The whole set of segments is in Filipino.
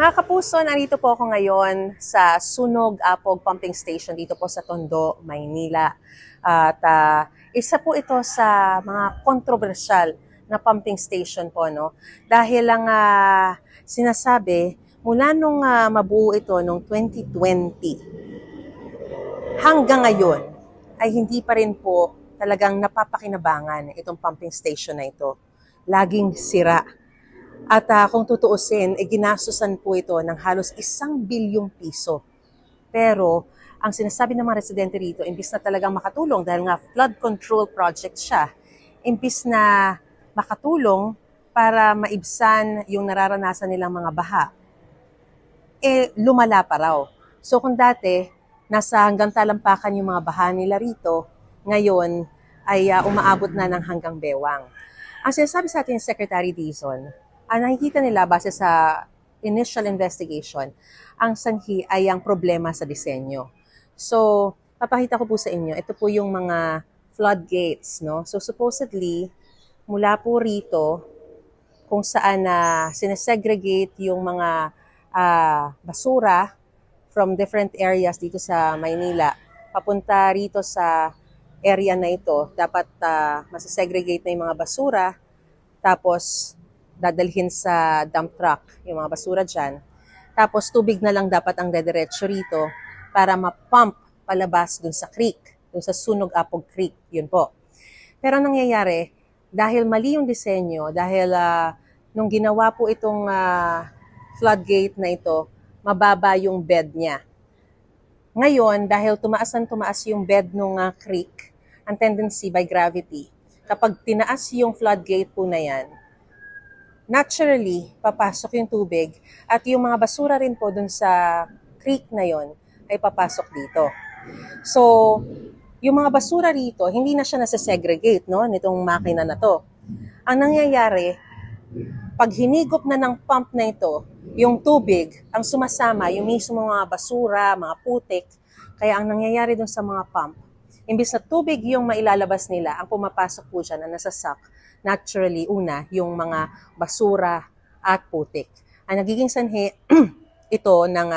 Mga kapuso, narito po ako ngayon sa Sunog Apog Pumping Station dito po sa Tondo, Maynila. At isa po ito sa mga kontrobersyal na pumping station po, no? Dahil lang sinasabi, mula nung mabuo ito noong 2020 hanggang ngayon ay hindi pa rin po talagang napapakinabangan itong pumping station na ito. Laging sira. At kung tutuusin, ginastusan po ito ng halos 1 bilyong piso. Pero ang sinasabi ng mga residente rito, imbis na talagang makatulong dahil nga flood control project siya, imbis na makatulong para maibsan yung nararanasan nilang mga baha, lumala pa raw. So kung dati, nasa hanggang talampakan yung mga baha nila rito, ngayon ay umaabot na ng hanggang bewang. Ang sinasabi sa atin ni Secretary Dizon, nakikita nila base sa initial investigation, ang sanhi ay ang problema sa disenyo. So, papakita ko po sa inyo, ito po yung mga floodgates, no? So, supposedly, mula po rito, kung saan sinesegregate yung mga basura from different areas dito sa Maynila, papunta rito sa area na ito, dapat masesegregate na yung mga basura, tapos dadalhin sa dump truck yung mga basura dyan. Tapos tubig na lang dapat ang dediretso rito para ma-pump palabas dun sa creek, dun sa Sunog Apog Creek, yun po. Pero nangyayari, dahil mali yung disenyo, dahil nung ginawa po itong floodgate na ito, mababa yung bed niya. Ngayon, dahil tumaas yung bed ng creek, ang tendency by gravity, kapag tinaas yung floodgate po na yan, naturally, papasok yung tubig at yung mga basura rin po dun sa creek na yon ay papasok dito. So, yung mga basura rito, hindi na siya nasa-segregate, no, nitong makina na to. Ang nangyayari, pag hinigop na ng pump na ito, yung tubig, ang sumasama, yung mismo mga basura, mga putik, kaya ang nangyayari dun sa mga pump, imbis na tubig yung mailalabas nila, ang pumapasok po dyan na nasasak, naturally, una, yung mga basura at putik. Ang nagiging sanhi, ito ng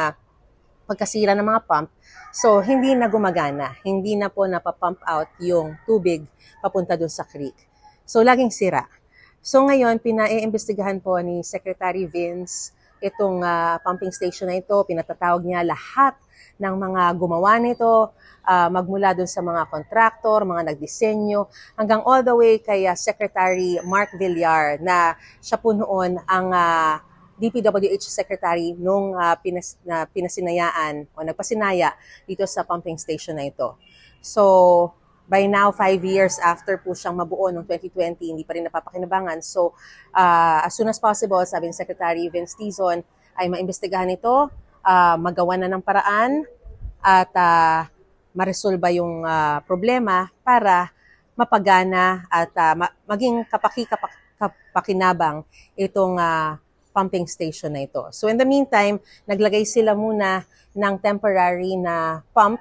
pagkasira ng mga pump, so hindi na gumagana, hindi na po napapump out yung tubig papunta dun sa creek. So laging sira. So ngayon, pinaiimbestigahan po ni Secretary Vince itong pumping station na ito, pinatatawag niya lahat ng mga gumawa nito, magmula dun sa mga contractor, mga nagdisenyo, hanggang all the way kay Secretary Mark Villar na siya po noon ang DPWH Secretary nung pinasinayaan o nagpasinaya dito sa pumping station na ito. So, by now, 5 years after po siyang mabuo noong 2020, hindi pa rin napapakinabangan. So, as soon as possible, sabi ni Secretary Vince Dizon, ay maimbestigahan ito, magawa na ng paraan, at maresolba yung problema para mapagana at maging kapakinabang itong pumping station na ito. So in the meantime, naglagay sila muna ng temporary na pump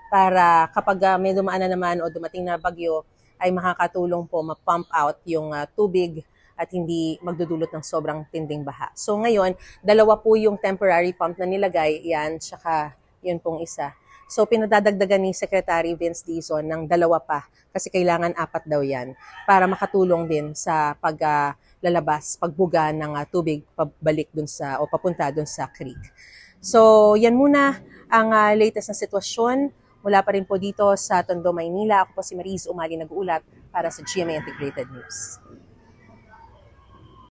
para kapag may dumaan na naman o dumating na bagyo, ay makakatulong po ma-pump out yung tubig at hindi magdudulot ng sobrang tinding baha. So ngayon, 2 po yung temporary pump na nilagay, yan, tsaka yun pong isa. So pinadadagdagan ni Secretary Vince Dizon ng 2 pa kasi kailangan 4 daw yan para makatulong din sa paglalabas, pagbuga ng tubig pabalik dun sa o papunta dun sa creek. So yan muna ang latest na sitwasyon. Mula pa rin po dito sa Tondo, Maynila. Ako po si Mariz Umali nag-uulat para sa GMA Integrated News.